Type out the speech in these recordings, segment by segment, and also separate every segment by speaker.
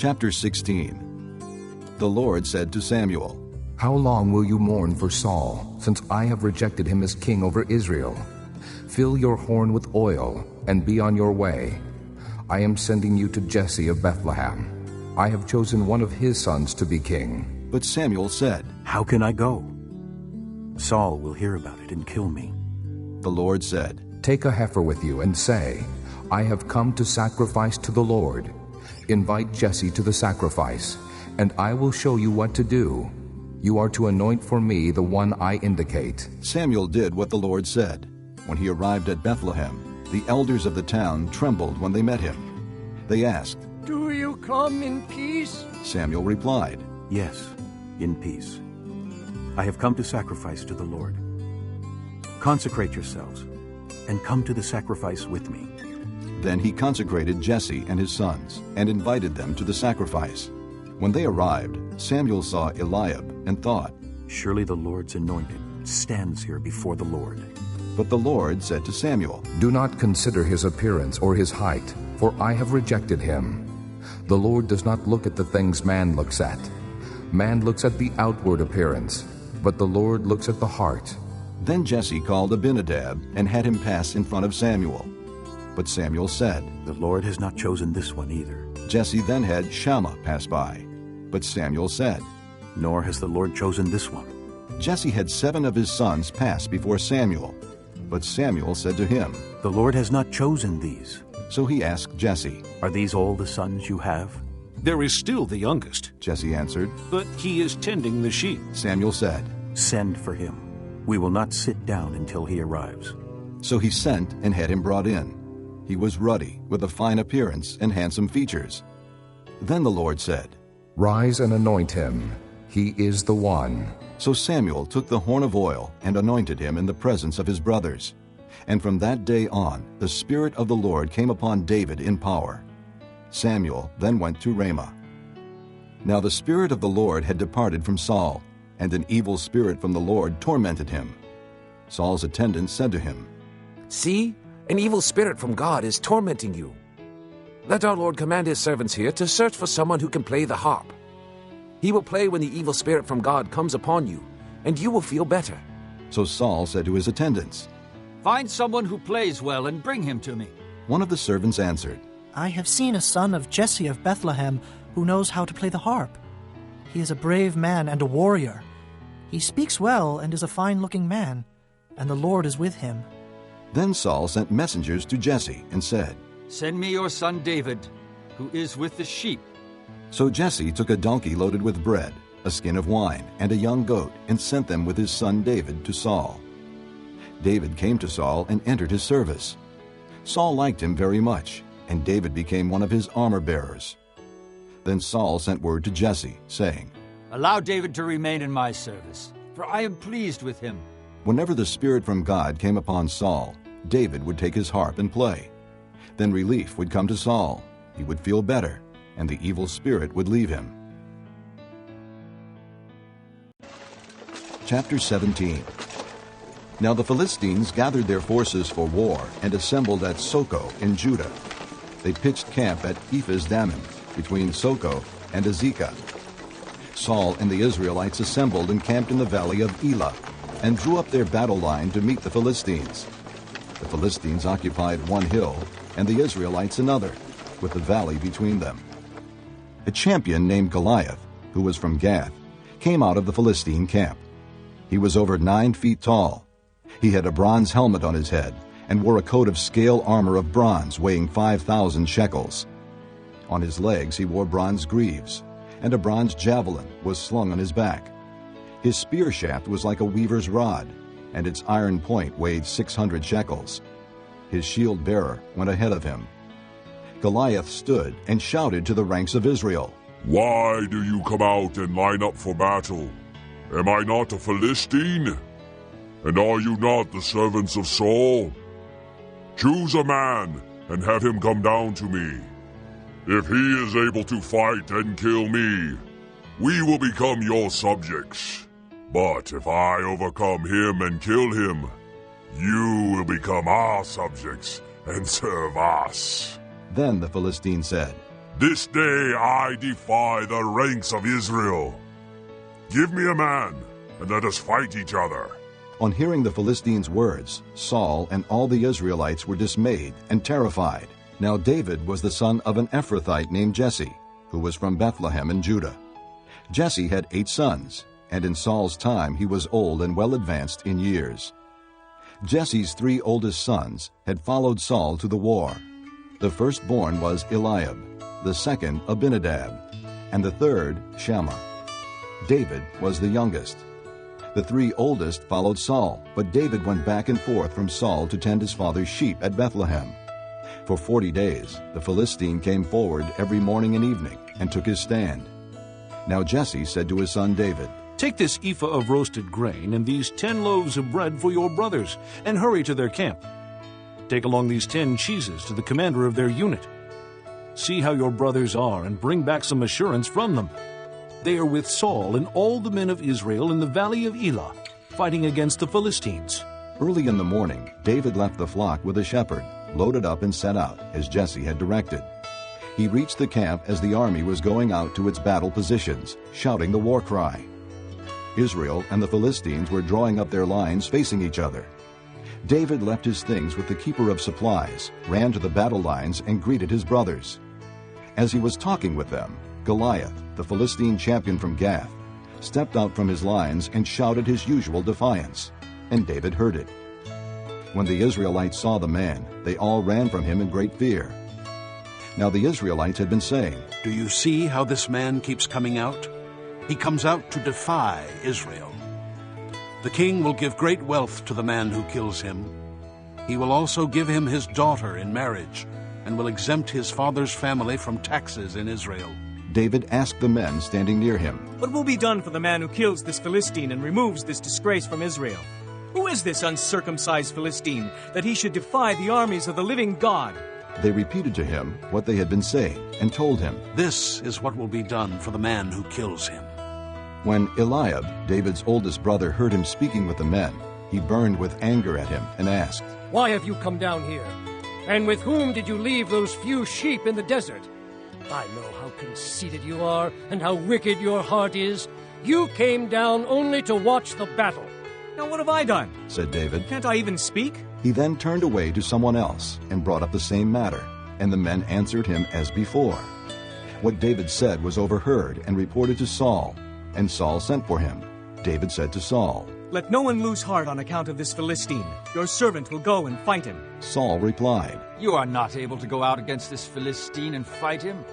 Speaker 1: Chapter 16. The Lord said to Samuel,
Speaker 2: How long will you mourn for Saul, since I have rejected him as king over Israel? Fill your horn with oil, and be on your way. I am sending you to Jesse of Bethlehem. I have chosen one of his sons to be king.
Speaker 1: But Samuel said,
Speaker 3: How can I go? Saul will hear about it and kill me.
Speaker 1: The Lord said,
Speaker 2: Take a heifer with you and say, I have come to sacrifice to the Lord. Invite Jesse to the sacrifice, and I will show you what to do. You are to anoint for me the one I indicate.
Speaker 1: Samuel did what the Lord said. When he arrived at Bethlehem, the elders of the town trembled when they met him. They asked,
Speaker 4: Do you come in peace?
Speaker 1: Samuel replied,
Speaker 3: Yes, in peace. I have come to sacrifice to the Lord. Consecrate yourselves, and come to the sacrifice with me.
Speaker 1: Then he consecrated Jesse and his sons, and invited them to the sacrifice. When they arrived, Samuel saw Eliab, and thought,
Speaker 3: Surely the Lord's anointed stands here before the Lord.
Speaker 1: But the Lord said to Samuel,
Speaker 2: Do not consider his appearance or his height, for I have rejected him. The Lord does not look at the things man looks at. Man looks at the outward appearance, but the Lord looks at the heart.
Speaker 1: Then Jesse called Abinadab, and had him pass in front of Samuel. But Samuel said,
Speaker 3: The Lord has not chosen this one either.
Speaker 1: Jesse then had Shammah pass by. But Samuel said,
Speaker 3: Nor has the Lord chosen this one.
Speaker 1: Jesse had 7 of his sons pass before Samuel. But Samuel said to him,
Speaker 3: The Lord has not chosen these.
Speaker 1: So he asked Jesse,
Speaker 3: Are these all the sons you have?
Speaker 5: There is still the youngest,
Speaker 1: Jesse answered.
Speaker 5: but he is tending the sheep.
Speaker 1: Samuel said,
Speaker 3: Send for him. We will not sit down until he arrives.
Speaker 1: So he sent and had him brought in. He was ruddy, with a fine appearance and handsome features. Then the Lord said,
Speaker 2: Rise and anoint him. He is the one.
Speaker 1: So Samuel took the horn of oil and anointed him in the presence of his brothers. And from that day on, the Spirit of the Lord came upon David in power. Samuel then went to Ramah. Now the Spirit of the Lord had departed from Saul, and an evil spirit from the Lord tormented him. Saul's attendants said to him,
Speaker 6: See, an evil spirit from God is tormenting you. Let our Lord command his servants here to search for someone who can play the harp. He will play when the evil spirit from God comes upon you, and you will feel better.
Speaker 1: So Saul said to his attendants,
Speaker 4: Find someone who plays well and bring him to me.
Speaker 1: One of the servants answered,
Speaker 7: I have seen a son of Jesse of Bethlehem who knows how to play the harp. He is a brave man and a warrior. He speaks well and is a fine-looking man, and the Lord is with him.
Speaker 1: Then Saul sent messengers to Jesse and said,
Speaker 4: Send me your son David, who is with the sheep.
Speaker 1: So Jesse took a donkey loaded with bread, a skin of wine, and a young goat, and sent them with his son David to Saul. David came to Saul and entered his service. Saul liked him very much, and David became one of his armor-bearers. Then Saul sent word to Jesse, saying,
Speaker 4: Allow David to remain in my service, for I am pleased with him.
Speaker 1: Whenever the Spirit from God came upon Saul, David would take his harp and play. Then relief would come to Saul. He would feel better, and the evil spirit would leave him. Chapter 17. Now the Philistines gathered their forces for war and assembled at Soko in Judah. They pitched camp at Ephes-dammim, between Soko and Azekah. Saul and the Israelites assembled and camped in the valley of Elah, and drew up their battle line to meet the Philistines. The Philistines occupied one hill, and the Israelites another, with the valley between them. A champion named Goliath, who was from Gath, came out of the Philistine camp. He was over 9 feet tall. He had a bronze helmet on his head, and wore a coat of scale armor of bronze weighing 5,000 shekels. On his legs he wore bronze greaves, and a bronze javelin was slung on his back. His spear shaft was like a weaver's rod, and its iron point weighed 600 shekels. His shield-bearer went ahead of him. Goliath stood and shouted to the ranks of Israel,
Speaker 8: Why do you come out and line up for battle? Am I not a Philistine? And are you not the servants of Saul? Choose a man and have him come down to me. If he is able to fight and kill me, we will become your subjects. But if I overcome him and kill him, you will become our subjects and serve us.
Speaker 1: Then the Philistine said,
Speaker 8: This day I defy the ranks of Israel. Give me a man, and let us fight each other.
Speaker 1: On hearing the Philistines' words, Saul and all the Israelites were dismayed and terrified. Now David was the son of an Ephrathite named Jesse, who was from Bethlehem in Judah. Jesse had 8 sons, and in Saul's time he was old and well advanced in years. Jesse's 3 oldest sons had followed Saul to the war. The firstborn was Eliab, the second Abinadab, and the third Shammah. David was the youngest. The 3 oldest followed Saul, but David went back and forth from Saul to tend his father's sheep at Bethlehem. For 40 days the Philistine came forward every morning and evening and took his stand. Now Jesse said to his son David,
Speaker 5: Take this ephah of roasted grain and these 10 loaves of bread for your brothers, and hurry to their camp. Take along these 10 cheeses to the commander of their unit. See how your brothers are, and bring back some assurance from them. They are with Saul and all the men of Israel in the valley of Elah, fighting against the Philistines.
Speaker 1: Early in the morning, David left the flock with a shepherd, loaded up and set out, as Jesse had directed. He reached the camp as the army was going out to its battle positions, shouting the war cry. Israel and the Philistines were drawing up their lines facing each other. David left his things with the keeper of supplies, ran to the battle lines, and greeted his brothers. As he was talking with them, Goliath, the Philistine champion from Gath, stepped out from his lines and shouted his usual defiance, and David heard it. When the Israelites saw the man, they all ran from him in great fear. Now the Israelites had been saying,
Speaker 3: Do you see how this man keeps coming out? He comes out to defy Israel. The king will give great wealth to the man who kills him. He will also give him his daughter in marriage, and will exempt his father's family from taxes in Israel.
Speaker 1: David asked the men standing near him,
Speaker 9: What will be done for the man who kills this Philistine and removes this disgrace from Israel? Who is this uncircumcised Philistine, that he should defy the armies of the living God?
Speaker 1: They repeated to him what they had been saying, and told him,
Speaker 3: This is what will be done for the man who kills him.
Speaker 1: When Eliab, David's oldest brother, heard him speaking with the men, he burned with anger at him and asked,
Speaker 10: Why have you come down here? And with whom did you leave those few sheep in the desert? I know how conceited you are and how wicked your heart is. You came down only to watch the battle.
Speaker 9: Now what have I done?
Speaker 1: said David.
Speaker 9: Can't I even speak?
Speaker 1: He then turned away to someone else and brought up the same matter, and the men answered him as before. What David said was overheard and reported to Saul, and Saul sent for him. David said to Saul,
Speaker 9: Let no one lose heart on account of this Philistine. Your servant will go and fight him.
Speaker 1: Saul replied,
Speaker 4: You are not able to go out against this Philistine and fight him.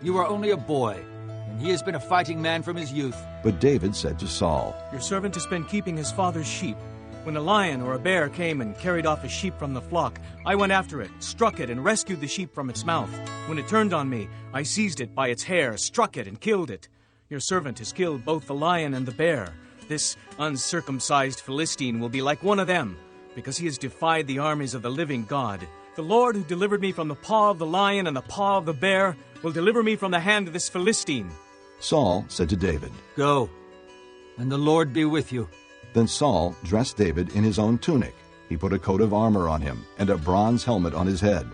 Speaker 4: You are only a boy, and he has been a fighting man from his youth.
Speaker 1: But David said to Saul,
Speaker 9: Your servant has been keeping his father's sheep. When a lion or a bear came and carried off a sheep from the flock, I went after it, struck it, and rescued the sheep from its mouth. When it turned on me, I seized it by its hair, struck it, and killed it. Your servant has killed both the lion and the bear. This uncircumcised Philistine will be like one of them, because he has defied the armies of the living God. The Lord who delivered me from the paw of the lion and the paw of the bear will deliver me from the hand of this Philistine.
Speaker 1: Saul said to David,
Speaker 4: Go, and the Lord be with you.
Speaker 1: Then Saul dressed David in his own tunic. He put a coat of armor on him and a bronze helmet on his head.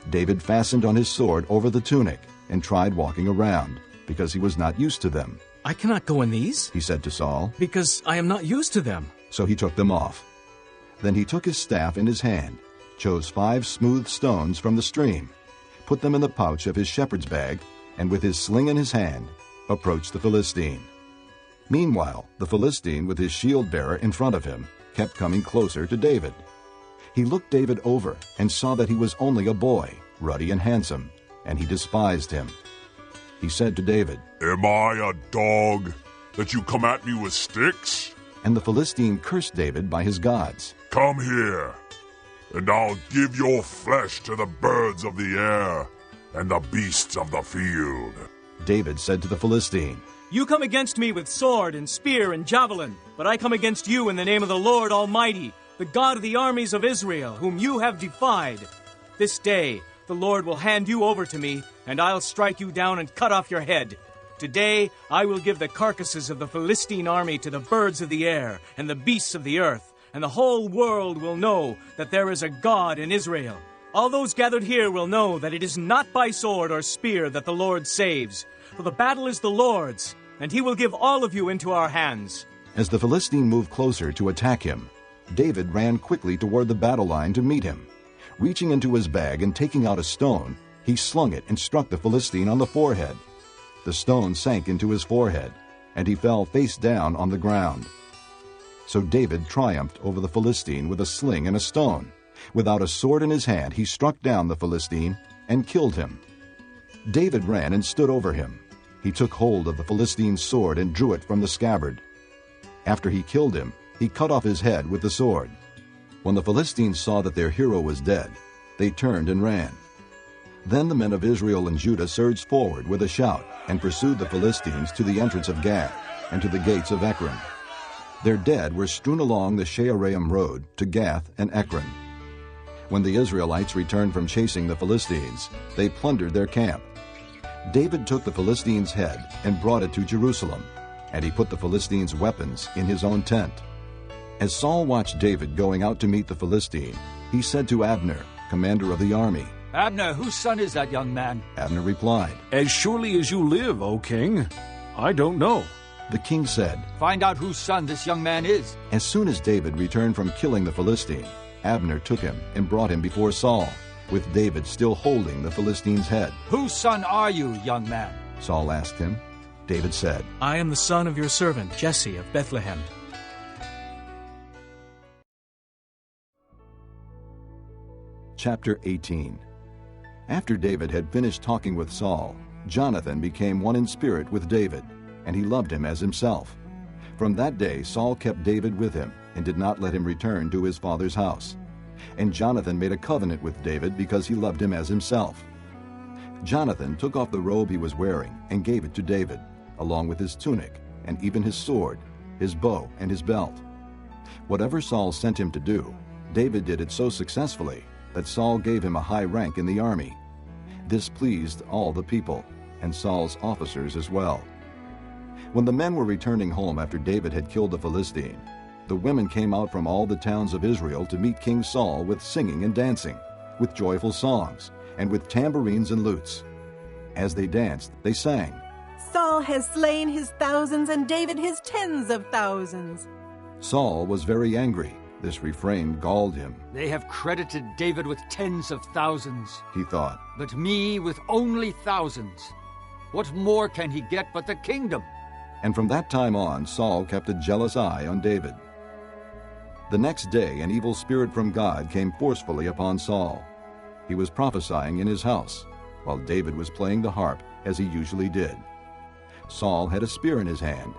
Speaker 1: David fastened on his sword over the tunic and tried walking around, because he was not used to them.
Speaker 9: I cannot go in these,
Speaker 1: he said to Saul,
Speaker 9: because I am not used to them.
Speaker 1: So he took them off. Then he took his staff in his hand, chose 5 smooth stones from the stream, put them in the pouch of his shepherd's bag, and with his sling in his hand, approached the Philistine. Meanwhile, the Philistine, with his shield-bearer in front of him, kept coming closer to David. He looked David over and saw that he was only a boy, ruddy and handsome, and he despised him. He said to David,
Speaker 8: Am I a dog, that you come at me with sticks?
Speaker 1: And the Philistine cursed David by his gods.
Speaker 8: Come here, and I'll give your flesh to the birds of the air and the beasts of the field.
Speaker 1: David said to the Philistine,
Speaker 9: You come against me with sword and spear and javelin, but I come against you in the name of the Lord Almighty, the God of the armies of Israel, whom you have defied. This day the Lord will hand you over to me, and I'll strike you down and cut off your head. Today I will give the carcasses of the Philistine army to the birds of the air and the beasts of the earth, and the whole world will know that there is a God in Israel. All those gathered here will know that it is not by sword or spear that the Lord saves, for the battle is the Lord's, and he will give all of you into our hands."
Speaker 1: As the Philistine moved closer to attack him, David ran quickly toward the battle line to meet him. Reaching into his bag and taking out a stone, he slung it and struck the Philistine on the forehead. The stone sank into his forehead, and he fell face down on the ground. So David triumphed over the Philistine with a sling and a stone. Without a sword in his hand, he struck down the Philistine and killed him. David ran and stood over him. He took hold of the Philistine's sword and drew it from the scabbard. After he killed him, he cut off his head with the sword. When the Philistines saw that their hero was dead, they turned and ran. Then the men of Israel and Judah surged forward with a shout and pursued the Philistines to the entrance of Gath and to the gates of Ekron. Their dead were strewn along the Shearaim road to Gath and Ekron. When the Israelites returned from chasing the Philistines, they plundered their camp. David took the Philistine's head and brought it to Jerusalem, and he put the Philistines' weapons in his own tent. As Saul watched David going out to meet the Philistine, he said to Abner, commander of the army,
Speaker 4: "Abner, whose son is that young man?"
Speaker 1: Abner replied,
Speaker 5: "As surely as you live, O king, I don't know."
Speaker 1: The king said,
Speaker 4: "Find out whose son this young man is."
Speaker 1: As soon as David returned from killing the Philistine, Abner took him and brought him before Saul, with David still holding the Philistine's head.
Speaker 4: "Whose son are you, young man?"
Speaker 1: Saul asked him. David said,
Speaker 9: "I am the son of your servant Jesse of Bethlehem."
Speaker 1: Chapter 18. After David had finished talking with Saul, Jonathan became one in spirit with David, and he loved him as himself. From that day Saul kept David with him and did not let him return to his father's house. And Jonathan made a covenant with David because he loved him as himself. Jonathan took off the robe he was wearing and gave it to David, along with his tunic and even his sword, his bow and his belt. Whatever Saul sent him to do, David did it so successfully that Saul gave him a high rank in the army. This pleased all the people, and Saul's officers as well. When the men were returning home after David had killed the Philistine, the women came out from all the towns of Israel to meet King Saul with singing and dancing, with joyful songs, and with tambourines and lutes. As they danced, they sang,
Speaker 11: "Saul has slain his thousands and David his tens of thousands."
Speaker 1: Saul was very angry. This refrain galled him.
Speaker 4: "They have credited David with tens of thousands,"
Speaker 1: he thought,
Speaker 4: "but me with only thousands. What more can he get but the kingdom?"
Speaker 1: And from that time on, Saul kept a jealous eye on David. The next day, an evil spirit from God came forcefully upon Saul. He was prophesying in his house, while David was playing the harp, as he usually did. Saul had a spear in his hand,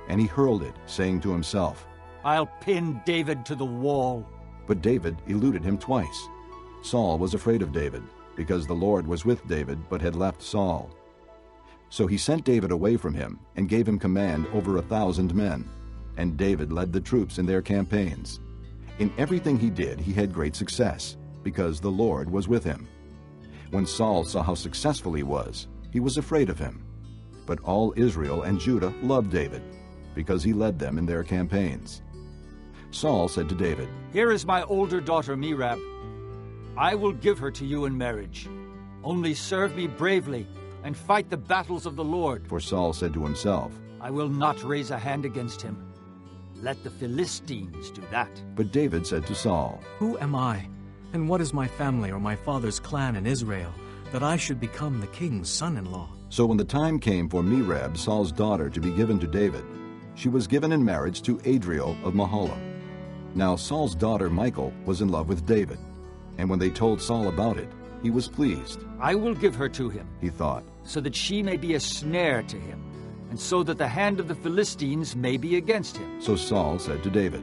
Speaker 1: and he hurled it, saying to himself,
Speaker 4: "I'll pin David to the wall."
Speaker 1: But David eluded him twice. Saul was afraid of David, because the Lord was with David but had left Saul. So he sent David away from him and gave him command over 1,000 men, and David led the troops in their campaigns. In everything he did, he had great success, because the Lord was with him. When Saul saw how successful he was afraid of him. But all Israel and Judah loved David, because he led them in their campaigns. Saul said to David,
Speaker 4: "Here is my older daughter Merab. I will give her to you in marriage. Only serve me bravely and fight the battles of the Lord."
Speaker 1: For Saul said to himself,
Speaker 4: "I will not raise a hand against him. Let the Philistines do that."
Speaker 1: But David said to Saul,
Speaker 9: "Who am I, and what is my family or my father's clan in Israel, that I should become the king's son-in-law?"
Speaker 1: So when the time came for Merab, Saul's daughter, to be given to David, she was given in marriage to Adriel of Mahalath. Now Saul's daughter Michal was in love with David, and when they told Saul about it, he was pleased.
Speaker 4: "I will give her to him,"
Speaker 1: he thought,
Speaker 4: "so that she may be a snare to him, and so that the hand of the Philistines may be against him."
Speaker 1: So Saul said to David,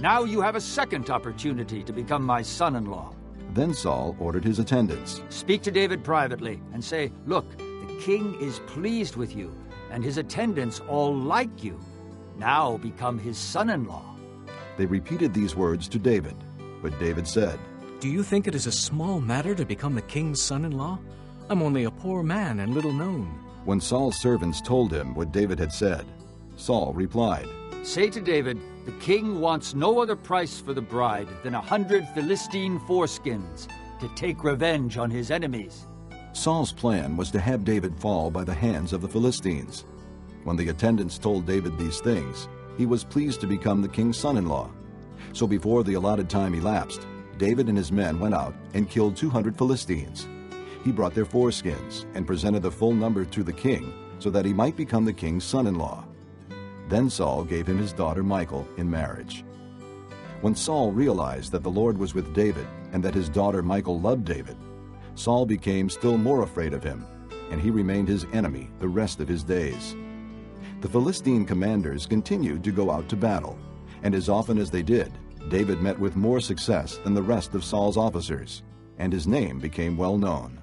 Speaker 4: "Now you have a second opportunity to become my son-in-law."
Speaker 1: Then Saul ordered his attendants,
Speaker 4: "Speak to David privately and say, 'Look, the king is pleased with you, and his attendants all like you. Now become his son-in-law.'"
Speaker 1: They repeated these words to David, but David said,
Speaker 9: "Do you think it is a small matter to become the king's son-in-law? I'm only a poor man and little known."
Speaker 1: When Saul's servants told him what David had said, Saul replied,
Speaker 4: "Say to David, the king wants no other price for the bride than 100 Philistine foreskins, to take revenge on his enemies.
Speaker 1: Saul's plan was to have David fall by the hands of the Philistines. When the attendants told David these things, he was pleased to become the king's son-in-law. So before the allotted time elapsed, David and his men went out and killed 200 Philistines. He brought their foreskins and presented the full number to the king so that he might become the king's son-in-law. Then Saul gave him his daughter Michal in marriage. When Saul realized that the Lord was with David and that his daughter Michal loved David, Saul became still more afraid of him, and he remained his enemy the rest of his days. The Philistine commanders continued to go out to battle, and as often as they did, David met with more success than the rest of Saul's officers, and his name became well known.